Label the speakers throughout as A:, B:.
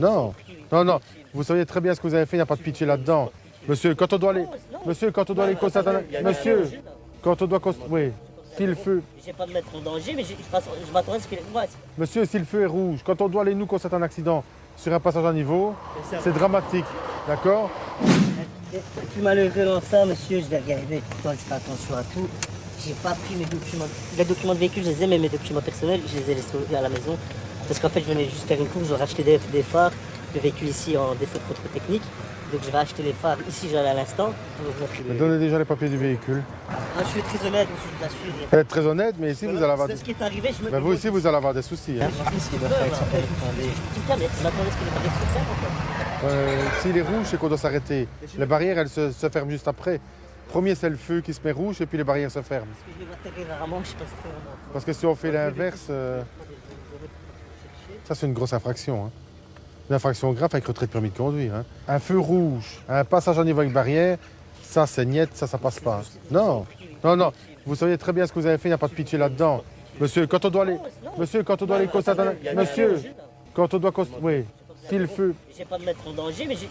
A: Non, non, non. Vous savez très bien ce que vous avez fait, il n'y a pas de pitié là-dedans. Monsieur, quand on doit aller... Monsieur, quand on doit aller constater... Monsieur, quand on doit constater... Oui, si le feu...
B: Je vais pas me mettre en danger, mais je m'attendais à ce que les boîtes.
A: Monsieur, si le feu est rouge, quand on doit aller nous constater un accident sur un passage à niveau, c'est dramatique. D'accord?
B: Plus malheureux dans ça, monsieur, je vais regarder. Pourtant, je fais attention à tout. J'ai pas pris mes documents. Les documents de véhicule, je les ai, mais mes documents personnels, je les ai laissés à la maison. Parce qu'en fait, je venais juste faire une course, je vais racheter des phares. Le véhicule ici en défaut de contrôle technique. Donc je vais acheter les phares ici, j'allais à l'instant.
A: Mais donnez déjà les papiers du véhicule.
B: Ah, je suis très honnête, monsieur, je vous assure.
A: Vous êtes très honnête, mais ici, vous allez avoir...
B: C'est ce qui est arrivé, je me...
A: Mais vous ici, vous allez avoir des soucis. Hein.
B: Qu'est-ce qu'il doit faire avec son permis de conduire? Mais je m'attendais à ce que les barrières se ferment,
A: S'il est rouge, c'est qu'on doit s'arrêter. Les barrières, elles se ferment juste après. Premier, c'est le feu qui se met rouge et puis les barrières se ferment.
B: Parce que je les vois très rarement, je passe très rarement.
A: Parce que si on fait l'inverse, ça c'est une grosse infraction. Hein. Une infraction grave avec retrait de permis de conduire. Hein. Un feu rouge, un passage à niveau avec barrière, ça c'est niet, ça passe pas. Non, non, non. Vous savez très bien ce que vous avez fait, il n'y a pas de pitié là-dedans. Monsieur, quand on doit aller... Monsieur, quand on doit aller constater... Monsieur, quand on doit constater... Oui, si le feu...
B: Je vais pas me mettre en danger, mais je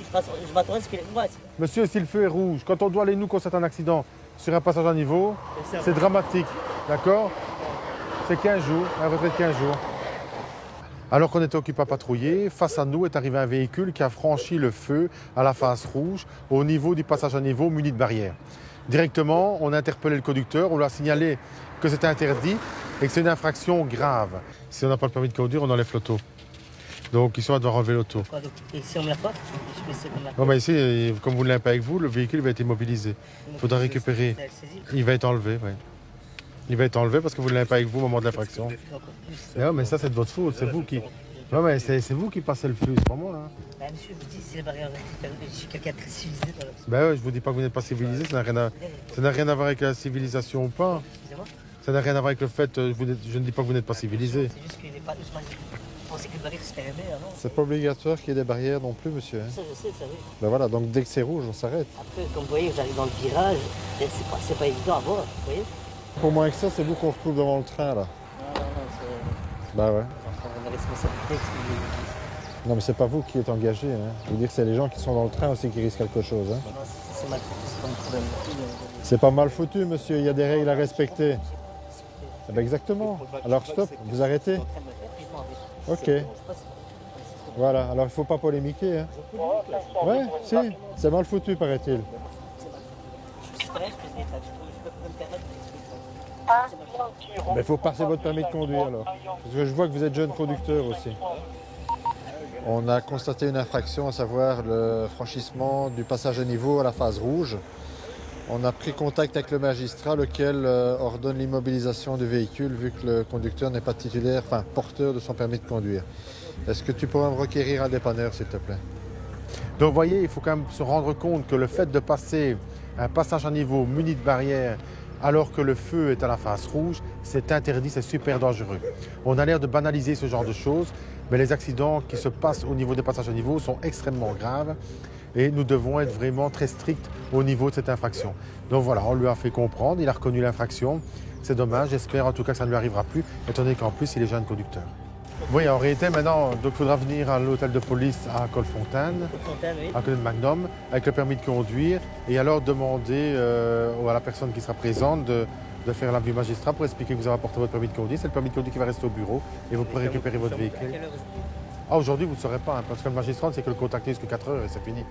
B: m'attendais à ce que les boîtes.
A: Monsieur, si le feu est rouge, quand on doit aller nous constater un accident sur un passage à niveau, c'est dramatique. D'accord? C'est 15 jours, un retrait de 15 jours. Alors qu'on était occupé à patrouiller, face à nous est arrivé un véhicule qui a franchi le feu à la face rouge au niveau du passage à niveau muni de barrière. Directement, on a interpellé le conducteur, on lui a signalé que c'était interdit et que c'est une infraction grave. Si on n'a pas le permis de conduire, on enlève l'auto. Donc ici, on va devoir enlever l'auto.
B: Et si on ne l'a pas, je peux essayer de la...
A: Non, mais ici, comme vous ne l'avez pas avec vous, le véhicule va être immobilisé. Il faudra récupérer. Il va être enlevé, oui. Il va être enlevé parce que vous ne l'avez pas avec vous au moment de l'infraction. Non, mais ça, c'est de votre faute. C'est vous qui... Non, mais c'est vous qui passez le flux, c'est pas moi. Hein.
B: Bah, monsieur, je vous dis, c'est les barrières rectificables. Je suis quelqu'un de très civilisé.
A: Ben ouais, je vous dis pas que vous n'êtes pas civilisé, ça n'a rien à voir avec la civilisation ou pas.
B: Excusez-moi.
A: Ça n'a rien à voir avec le fait, je ne dis pas que vous n'êtes pas civilisé.
B: C'est juste qu'il n'est pas... Je pensais que les barrières se fermaient avant.
C: C'est pas obligatoire qu'il y ait des barrières non plus, monsieur. Hein.
B: Ça, je sais, ça oui.
C: Ben voilà, donc dès que c'est rouge, on s'arrête.
B: Après, comme vous voyez, j'arrive dans le virage, et c'est pas évident à voir, vous voyez.
C: Pour moins que ça, c'est vous qu'on retrouve devant le train, là.
B: Non, c'est...
C: Bah ouais.
B: Enfin, la responsabilité,
C: Non, mais c'est pas vous qui êtes engagé. Hein. Je veux dire, c'est les gens qui sont dans le train aussi qui risquent quelque chose. Hein.
B: c'est mal foutu, c'est pas mon problème.
C: C'est pas mal foutu, monsieur. Il y a des règles à respecter. Eh ben exactement. Alors stop, vous arrêtez. Ok. Voilà, alors il faut pas polémiquer. Hein. Ouais, si, c'est mal foutu, paraît-il. Il faut passer votre permis de conduire alors. Parce que je vois que vous êtes jeune conducteur aussi. On a constaté une infraction, à savoir le franchissement du passage à niveau à la phase rouge. On a pris contact avec le magistrat, lequel ordonne l'immobilisation du véhicule vu que le conducteur n'est pas titulaire, enfin porteur de son permis de conduire. Est-ce que tu pourrais me requérir un dépanneur, s'il te plaît?
A: Donc vous voyez, il faut quand même se rendre compte que le fait de passer un passage à niveau muni de barrière alors que le feu est à la face rouge, c'est interdit, c'est super dangereux. On a l'air de banaliser ce genre de choses, mais les accidents qui se passent au niveau des passages à niveau sont extrêmement graves et nous devons être vraiment très stricts au niveau de cette infraction. Donc voilà, on lui a fait comprendre, il a reconnu l'infraction. C'est dommage, j'espère en tout cas que ça ne lui arrivera plus, étant donné qu'en plus il est jeune conducteur. Oui, en réalité, maintenant, il faudra venir à l'hôtel de police à Colfontaine,
B: Oui.
A: à côté de Magnum, avec le permis de conduire, et alors demander à la personne qui sera présente de faire la vue magistrat pour expliquer que vous avez apporté votre permis de conduire. C'est le permis de conduire qui va rester au bureau et vous pourrez récupérer votre véhicule. Ah, aujourd'hui, vous ne saurez pas, hein, parce que le magistrat, c'est que le contacter jusqu'à 4 heures et c'est fini.